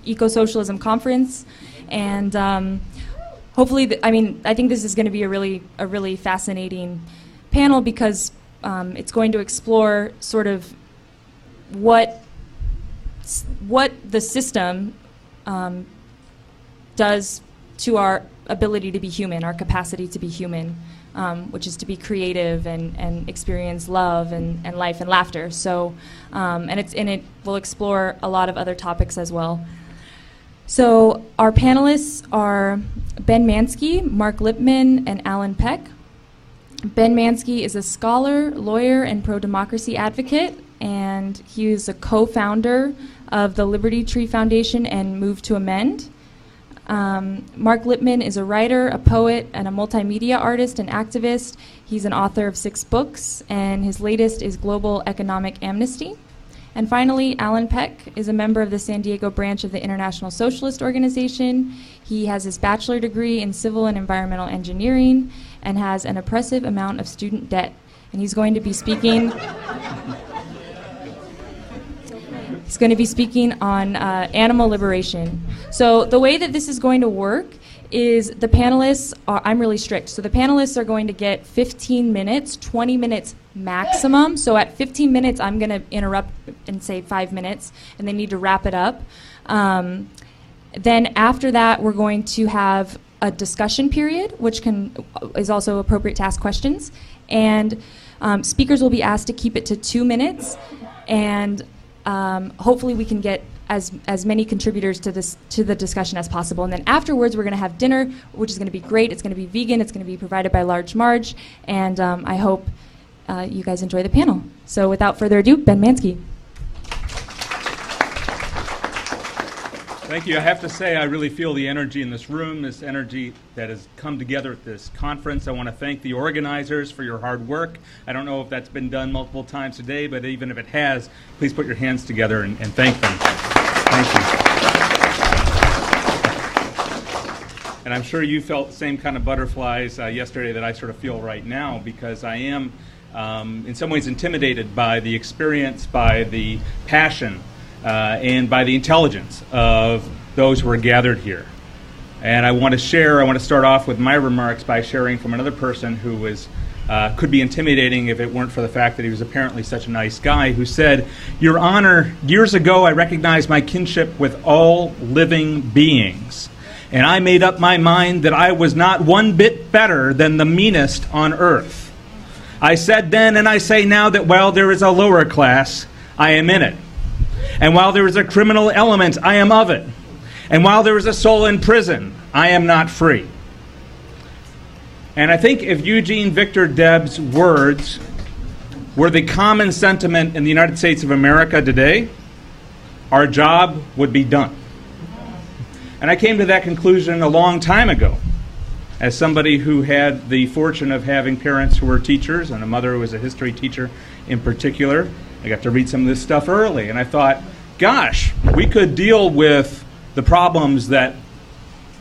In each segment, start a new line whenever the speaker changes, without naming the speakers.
Ecosocialism conference, and hopefully, I think this is going to be a really fascinating panel because it's going to explore sort of what the system does to our ability to be human, our capacity to be human, which is to be creative and experience love and life and laughter. So, and it will explore a lot of other topics as well. So our panelists are Ben Manski, Mark Lipman, and Alan Peck. Ben Manski is a scholar, lawyer, and pro-democracy advocate, and he is a co-founder of the Liberty Tree Foundation and Move to Amend. Mark Lipman is a writer, a poet, and a multimedia artist and activist. He's an author of 6 books, and his latest is Global Economic Amnesty. And finally, Alan Peck is a member of the San Diego branch of the International Socialist Organization. He has his bachelor degree in civil and environmental engineering and has an oppressive amount of student debt. And he's going to be speaking... He's going to be speaking on animal liberation. So the way that this is going to work is the panelists are, I'm really strict, so the panelists are going to get 15 minutes, 20 minutes maximum. So at 15 minutes, I'm going to interrupt and say 5 minutes, and they need to wrap it up. Then after that, we're going to have a discussion period, which is also appropriate to ask questions. And speakers will be asked to keep it to 2 minutes, and hopefully we can get as many contributors to the discussion as possible. And then afterwards we're going to have dinner, which is going to be great. It's going to be vegan. It's going to be provided by Large Marge. And I hope you guys enjoy the panel. So without further ado, Ben Manski.
Thank you. I have to say I really feel the energy in this room, this energy that has come together at this conference. I want to thank the organizers for your hard work. I don't know if that's been done multiple times today, but even if it has, please put your hands together and thank them. Thank you. And I'm sure you felt the same kind of butterflies yesterday that I sort of feel right now, because I am in some ways intimidated by the experience, by the passion, and by the intelligence of those who are gathered here. And I want to start off with my remarks by sharing from another person who could be intimidating if it weren't for the fact that he was apparently such a nice guy, who said, "Your Honor, years ago I recognized my kinship with all living beings, and I made up my mind that I was not one bit better than the meanest on earth. I said then and I say now that while there is a lower class, I am in it. And while there is a criminal element, I am of it. And while there is a soul in prison, I am not free." And I think if Eugene Victor Debs' words were the common sentiment in the United States of America today, our job would be done. And I came to that conclusion a long time ago, as somebody who had the fortune of having parents who were teachers and a mother who was a history teacher in particular. I got to read some of this stuff early, and I thought, gosh, we could deal with the problems that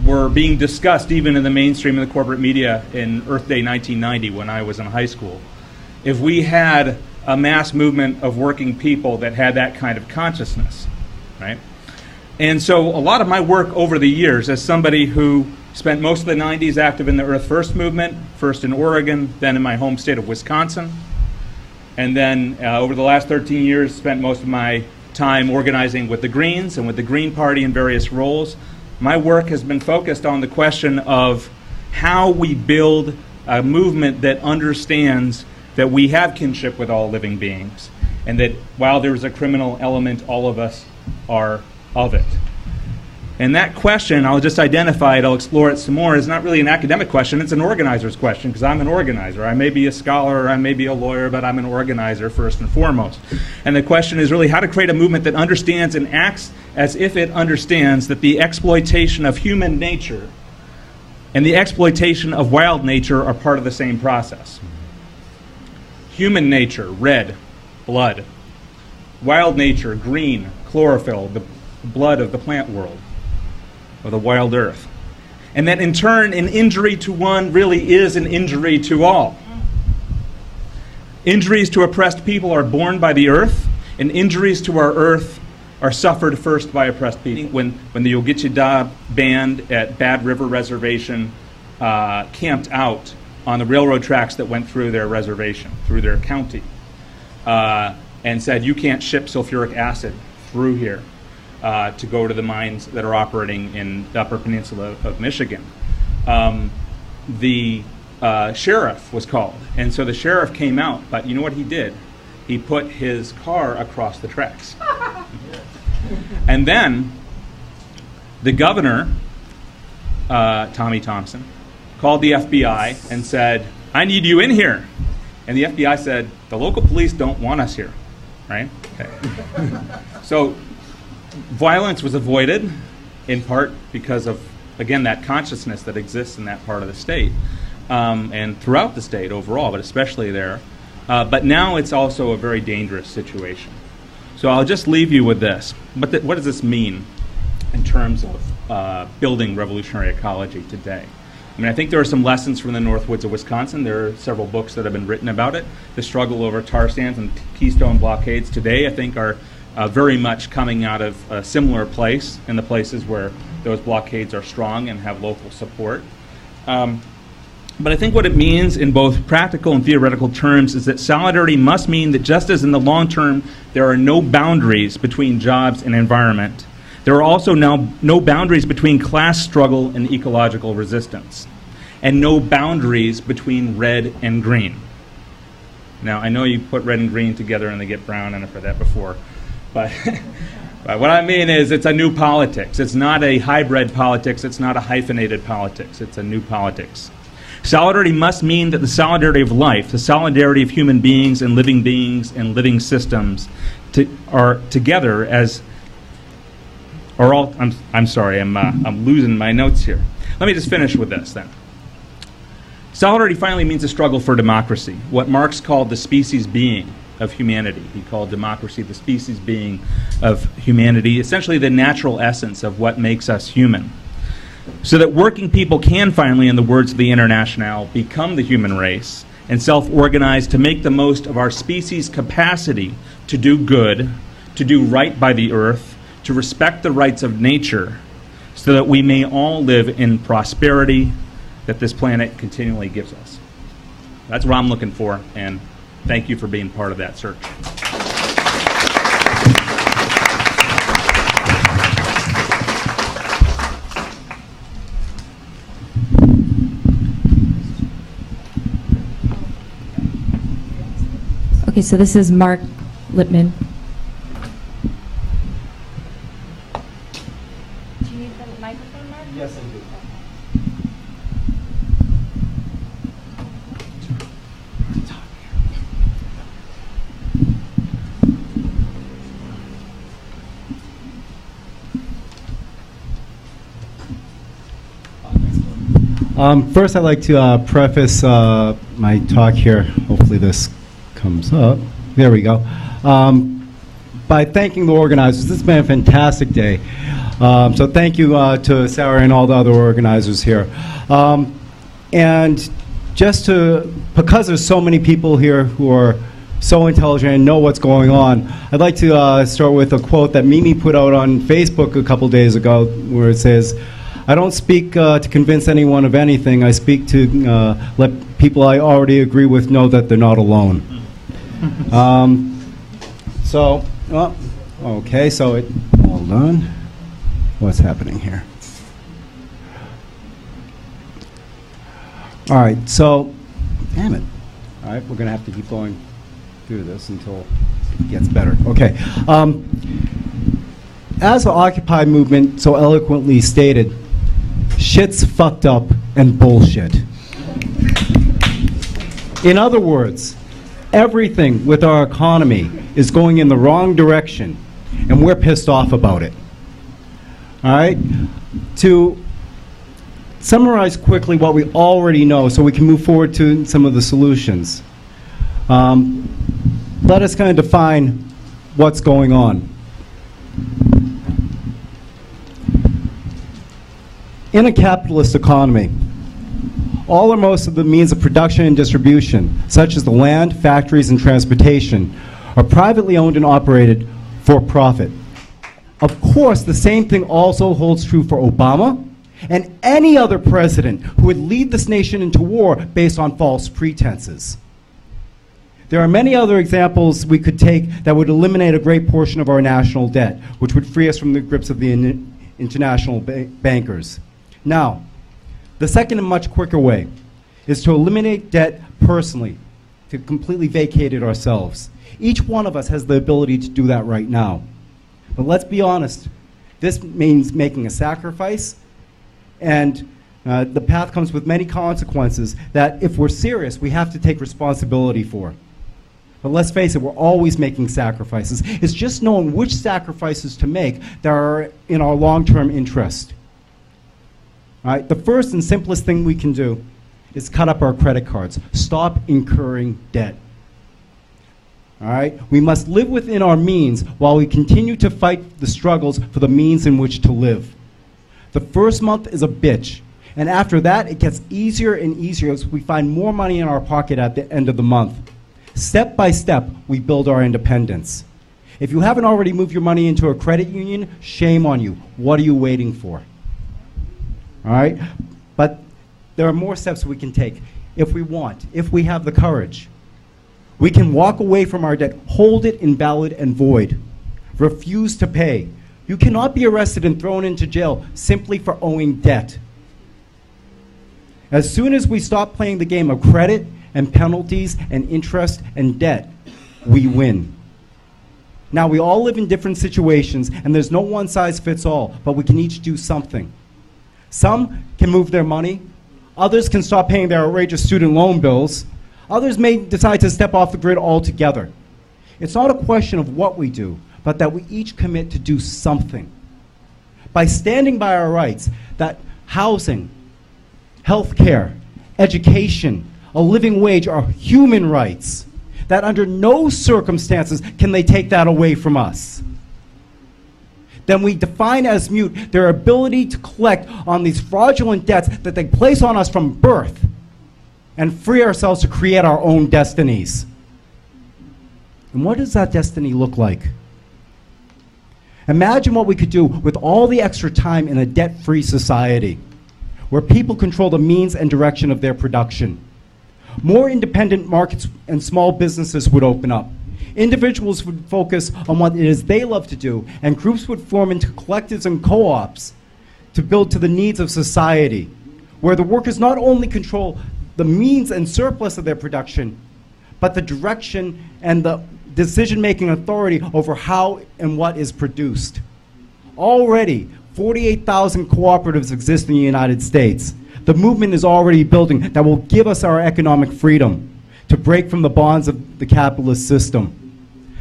were being discussed even in the mainstream of the corporate media in Earth Day 1990 when I was in high school, if we had a mass movement of working people that had that kind of consciousness, right? And so a lot of my work over the years, as somebody who spent most of the 90s active in the Earth First movement, first in Oregon, then in my home state of Wisconsin, and then over the last 13 years, spent most of my time organizing with the Greens and with the Green Party in various roles. My work has been focused on the question of how we build a movement that understands that we have kinship with all living beings, and that while there is a criminal element, all of us are of it. And that question, I'll just identify it, I'll explore it some more, is not really an academic question, it's an organizer's question, because I'm an organizer. I may be a scholar, or I may be a lawyer, but I'm an organizer first and foremost. And the question is really how to create a movement that understands and acts as if it understands that the exploitation of human nature and the exploitation of wild nature are part of the same process. Human nature, red, blood. Wild nature, green, chlorophyll, the blood of the plant world, of the wild earth. And that in turn, an injury to one really is an injury to all. Injuries to oppressed people are borne by the earth, and injuries to our earth are suffered first by oppressed people. When the Ogeechee band at Bad River Reservation camped out on the railroad tracks that went through their reservation, through their county, and said, you can't ship sulfuric acid through here to go to the mines that are operating in the Upper Peninsula of Michigan. The sheriff was called, and so the sheriff came out, but you know what he did? He put his car across the tracks. And then the governor, Tommy Thompson, called the FBI and said, I need you in here. And the FBI said, the local police don't want us here, right? Okay. So violence was avoided in part because of, again, that consciousness that exists in that part of the state and throughout the state overall, but especially there. But now it's also a very dangerous situation. So I'll just leave you with this. What does this mean in terms of building revolutionary ecology today? I mean, I think there are some lessons from the Northwoods of Wisconsin. There are several books that have been written about it. The struggle over tar sands and keystone blockades today, I think, are very much coming out of a similar place in the places where those blockades are strong and have local support. But I think what it means in both practical and theoretical terms is that solidarity must mean that just as in the long term there are no boundaries between jobs and environment, there are also now no boundaries between class struggle and ecological resistance, and no boundaries between red and green. Now, I know you put red and green together and they get brown, and I've heard that before, but what I mean is it's a new politics. It's not a hybrid politics. It's not a hyphenated politics. It's a new politics. Solidarity must mean that the solidarity of life, the solidarity of human beings and living systems are together as are all. I'm sorry, I'm losing my notes here. Let me just finish with this then. Solidarity finally means a struggle for democracy, what Marx called the species being of humanity. He called democracy the species being of humanity, essentially the natural essence of what makes us human. So that working people can finally, in the words of the Internationale, become the human race and self-organize to make the most of our species' capacity to do good, to do right by the earth, to respect the rights of nature, so that we may all live in prosperity that this planet continually gives us. That's what I'm looking for, and thank you for being part of that search.
Okay, so this is Mark Lipman. Do you need the microphone, Mark?
Yes, I do. First, I'd like to preface my talk here. Hopefully this comes up. There we go. By thanking the organizers. This has been a fantastic day. So thank you to Sarah and all the other organizers here. And just because there's so many people here who are so intelligent and know what's going on, I'd like to start with a quote that Mimi put out on Facebook a couple days ago, where it says, I don't speak to convince anyone of anything. I speak to let people I already agree with know that they're not alone. Okay, so hold on. What's happening here? All right, so, damn it. All right, we're going to have to keep going through this until it gets better. Okay. As the Occupy movement so eloquently stated, shit's fucked up and bullshit. In other words, everything with our economy is going in the wrong direction, and we're pissed off about it. All right? To summarize quickly what we already know so we can move forward to some of the solutions, let us kind of define what's going on. In a capitalist economy, all or most of the means of production and distribution, such as the land, factories, and transportation, are privately owned and operated for profit. Of course, the same thing also holds true for Obama and any other president who would lead this nation into war based on false pretenses. There are many other examples we could take that would eliminate a great portion of our national debt, which would free us from the grips of the international bankers. Now, the second and much quicker way is to eliminate debt personally, to completely vacate it ourselves. Each one of us has the ability to do that right now. But let's be honest, this means making a sacrifice, and the path comes with many consequences that, if we're serious, we have to take responsibility for. But let's face it, we're always making sacrifices. It's just knowing which sacrifices to make that are in our long-term interest. All right? The first and simplest thing we can do is cut up our credit cards. Stop incurring debt. All right? We must live within our means while we continue to fight the struggles for the means in which to live. The first month is a bitch. And after that, it gets easier and easier as we find more money in our pocket at the end of the month. Step by step, we build our independence. If you haven't already moved your money into a credit union, shame on you. What are you waiting for? All right? But there are more steps we can take if we want, if we have the courage. We can walk away from our debt, hold it invalid and void, refuse to pay. You cannot be arrested and thrown into jail simply for owing debt. As soon as we stop playing the game of credit and penalties and interest and debt, we win. Now, we all live in different situations, and there's no one size fits all, but we can each do something. Some can move their money. Others can stop paying their outrageous student loan bills. Others may decide to step off the grid altogether. It's not a question of what we do, but that we each commit to do something. By standing by our rights, that housing, health care, education, a living wage are human rights, that under no circumstances can they take that away from us. Then we define as mute their ability to collect on these fraudulent debts that they place on us from birth and free ourselves to create our own destinies. And what does that destiny look like? Imagine what we could do with all the extra time in a debt-free society, where people control the means and direction of their production. More independent markets and small businesses would open up. Individuals would focus on what it is they love to do, and groups would form into collectives and co-ops to build to the needs of society, where the workers not only control the means and surplus of their production, but the direction and the decision-making authority over how and what is produced. Already, 48,000 cooperatives exist in the United States. The movement is already building that will give us our economic freedom to break from the bonds of the capitalist system.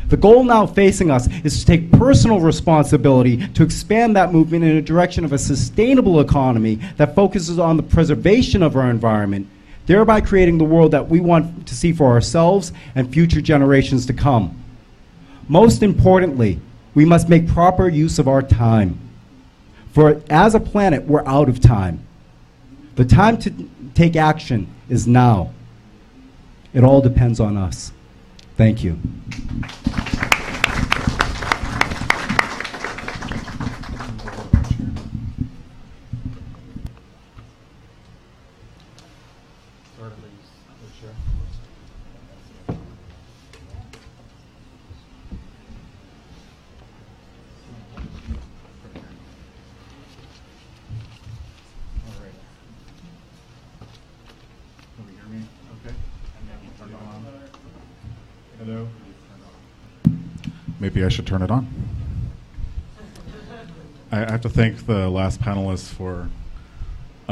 The goal now facing us is to take personal responsibility to expand that movement in a direction of a sustainable economy that focuses on the preservation of our environment, thereby creating the world that we want to see for ourselves and future generations to come. Most importantly, we must make proper use of our time. For as a planet, we're out of time. The time to take action is now. It all depends on us. Thank you.
Hello? Maybe I should turn it on. I have to thank the last panelist for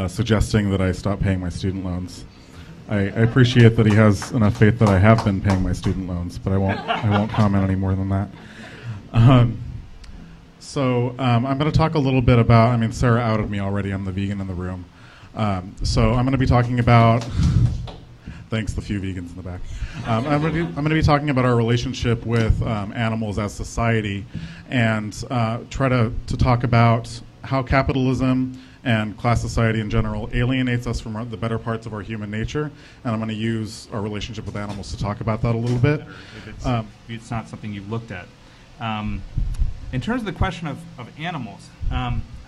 suggesting that I stop paying my student loans. I appreciate that he has enough faith that I have been paying my student loans, but I won't comment any more than that. So I'm going to talk a little bit about, Sarah outed me already, I'm the vegan in the room. So I'm going to be talking about, thanks the few vegans in the back. I'm going to be talking about our relationship with animals as society, and try to talk about how capitalism and class society in general alienates us from the better parts of our human nature. And I'm going to use our relationship with animals to talk about that a little bit.
It's not something you've looked at.
In terms of the question of animals,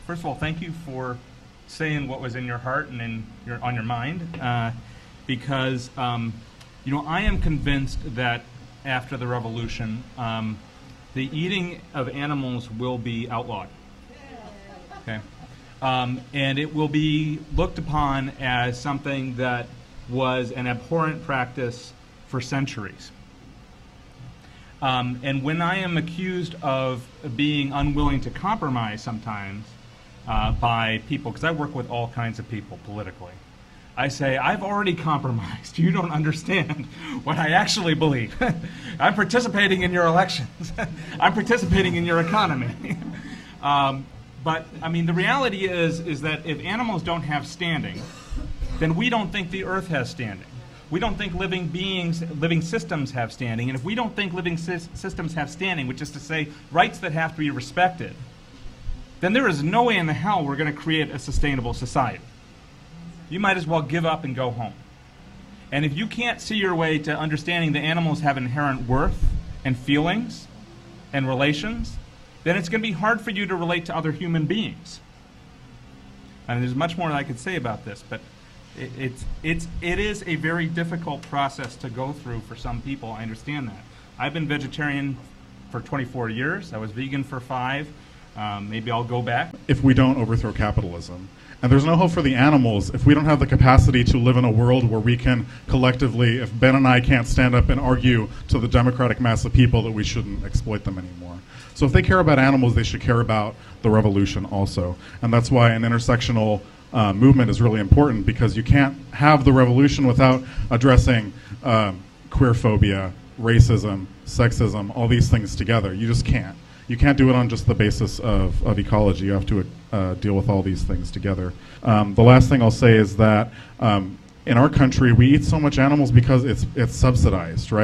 first of all, thank you for saying what was in your heart and on your mind, because I am convinced that after the revolution, the eating of animals will be outlawed. Okay, and it will be looked upon as something that was an abhorrent practice for centuries. And when I am accused of being unwilling to compromise sometimes by people, because I work with all kinds of people politically, I say, I've already compromised. You don't understand what I actually believe. I'm participating in your elections. I'm participating in your economy. But, I mean, the reality is that if animals don't have standing, then we don't think the earth has standing. We don't think living beings, living systems have standing. And if we don't think living systems have standing, which is to say rights that have to be respected, then there is no way in the hell we're going to create a sustainable society. You might as well give up and go home. And if you can't see your way to understanding that animals have inherent worth and feelings and relations, then it's going to be hard for you to relate to other human beings. And there's much more that I could say about this, but it is a very difficult process to go through for some people. I understand that. I've been vegetarian for 24 years. I was vegan for 5. Maybe I'll go back.
If we don't overthrow capitalism. And there's no hope for the animals if we don't have the capacity to live in a world where we can collectively, if Ben and I can't stand up and argue to the democratic mass of people that we shouldn't exploit them anymore. So if they care about animals, they should care about the revolution also. And that's why an intersectional movement is really important, because you can't have the revolution without addressing queerphobia, racism, sexism, all these things together. You just can't. You can't do it on just the basis of ecology. You have to deal with all these things together. The last thing I'll say is that in our country, we eat so much animals because it's subsidized, right?